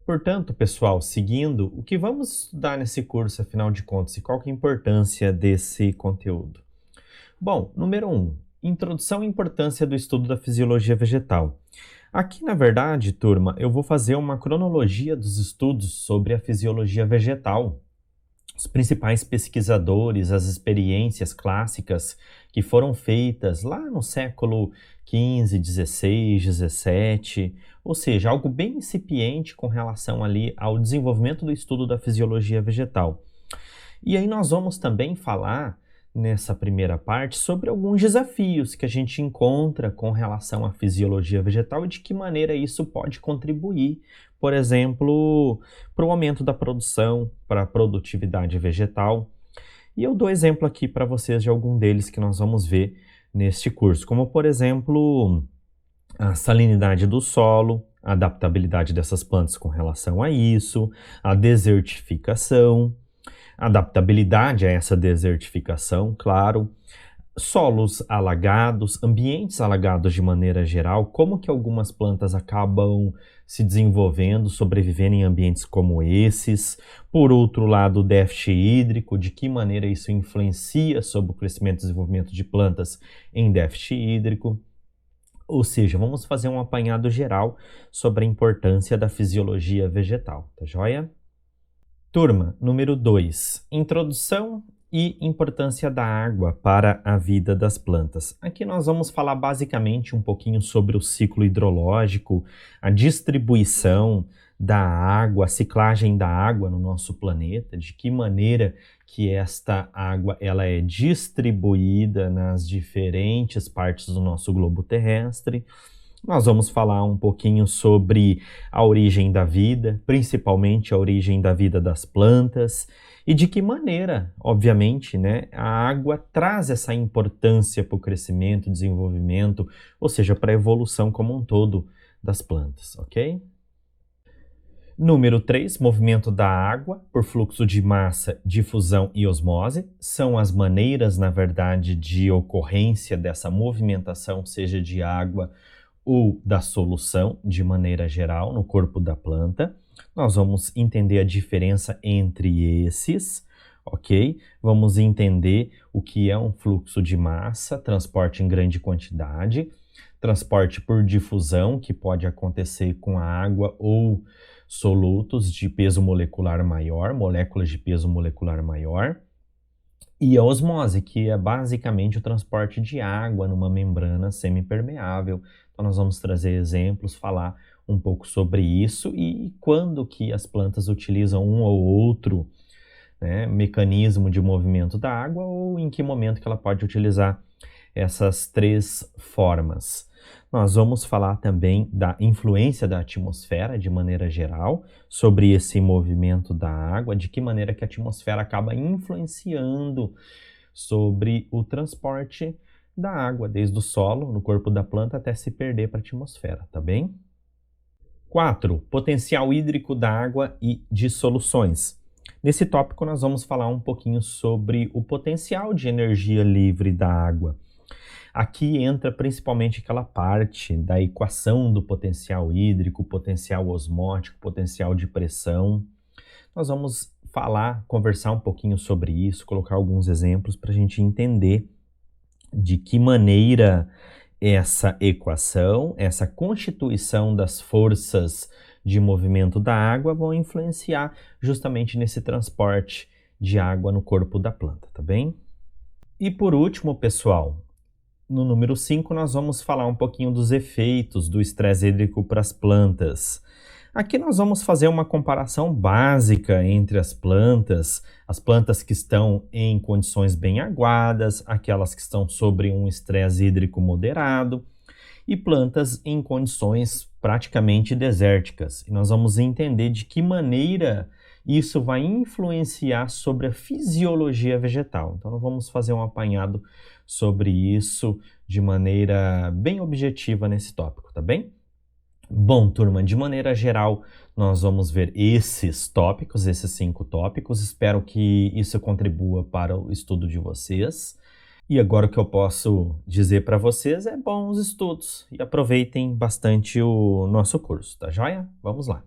Portanto, pessoal, seguindo, o que vamos estudar nesse curso, afinal de contas, e qual que é a importância desse conteúdo? Bom, número 1, introdução e importância do estudo da fisiologia vegetal. Aqui, na verdade, turma, eu vou fazer uma cronologia dos estudos sobre a fisiologia vegetal, os principais pesquisadores, as experiências clássicas que foram feitas lá no século XV, XVI, XVII, ou seja, algo bem incipiente com relação ali ao desenvolvimento do estudo da fisiologia vegetal. E aí nós vamos também falar nessa primeira parte sobre alguns desafios que a gente encontra com relação à fisiologia vegetal e de que maneira isso pode contribuir, por exemplo, para o aumento da produção, para a produtividade vegetal. E eu dou exemplo aqui para vocês de algum deles que nós vamos ver neste curso, como por exemplo, a salinidade do solo, a adaptabilidade dessas plantas com relação a isso, a desertificação, adaptabilidade a essa desertificação, claro, solos alagados, ambientes alagados de maneira geral, como que algumas plantas acabam se desenvolvendo, sobrevivendo em ambientes como esses. Por outro lado, o déficit hídrico, de que maneira isso influencia sobre o crescimento e desenvolvimento de plantas em déficit hídrico. Ou seja, vamos fazer um apanhado geral sobre a importância da fisiologia vegetal, tá joia? Turma, número 2, introdução e importância da água para a vida das plantas. Aqui nós vamos falar basicamente um pouquinho sobre o ciclo hidrológico, a distribuição da água, a ciclagem da água no nosso planeta, de que maneira que esta água ela é distribuída nas diferentes partes do nosso globo terrestre. Nós vamos falar um pouquinho sobre a origem da vida, principalmente a origem da vida das plantas, e de que maneira, obviamente, né, a água traz essa importância para o crescimento, desenvolvimento, ou seja, para a evolução como um todo das plantas, ok? Número 3, movimento da água por fluxo de massa, difusão e osmose. São as maneiras, na verdade, de ocorrência dessa movimentação, seja de água ou da solução, de maneira geral, no corpo da planta. Nós vamos entender a diferença entre esses, ok? Vamos entender o que é um fluxo de massa, transporte em grande quantidade, transporte por difusão, que pode acontecer com a água ou solutos de peso molecular maior, moléculas de peso molecular maior, e a osmose, que é basicamente o transporte de água numa membrana semipermeável. Então nós vamos trazer exemplos, falar um pouco sobre isso e quando que as plantas utilizam um ou outro, né, mecanismo de movimento da água ou em que momento que ela pode utilizar essas três formas. Nós vamos falar também da influência da atmosfera de maneira geral sobre esse movimento da água, de que maneira que a atmosfera acaba influenciando sobre o transporte da água, desde o solo, no corpo da planta, até se perder para a atmosfera, tá bem? 4. Potencial hídrico da água e de soluções. Nesse tópico nós vamos falar um pouquinho sobre o potencial de energia livre da água. Aqui entra principalmente aquela parte da equação do potencial hídrico, potencial osmótico, potencial de pressão. Nós vamos conversar um pouquinho sobre isso, colocar alguns exemplos para a gente entender de que maneira essa equação, essa constituição das forças de movimento da água vão influenciar justamente nesse transporte de água no corpo da planta, tá bem? E por último, pessoal, no número 5, nós vamos falar um pouquinho dos efeitos do estresse hídrico para as plantas. Aqui nós vamos fazer uma comparação básica entre as plantas que estão em condições bem aguadas, aquelas que estão sobre um estresse hídrico moderado, e plantas em condições praticamente desérticas. E nós vamos entender de que maneira isso vai influenciar sobre a fisiologia vegetal. Então, nós vamos fazer um apanhado sobre isso de maneira bem objetiva nesse tópico, tá bem? Bom, turma, de maneira geral, nós vamos ver esses tópicos, esses 5 tópicos. Espero que isso contribua para o estudo de vocês. E agora o que eu posso dizer para vocês é bons estudos e aproveitem bastante o nosso curso, tá joia? Vamos lá!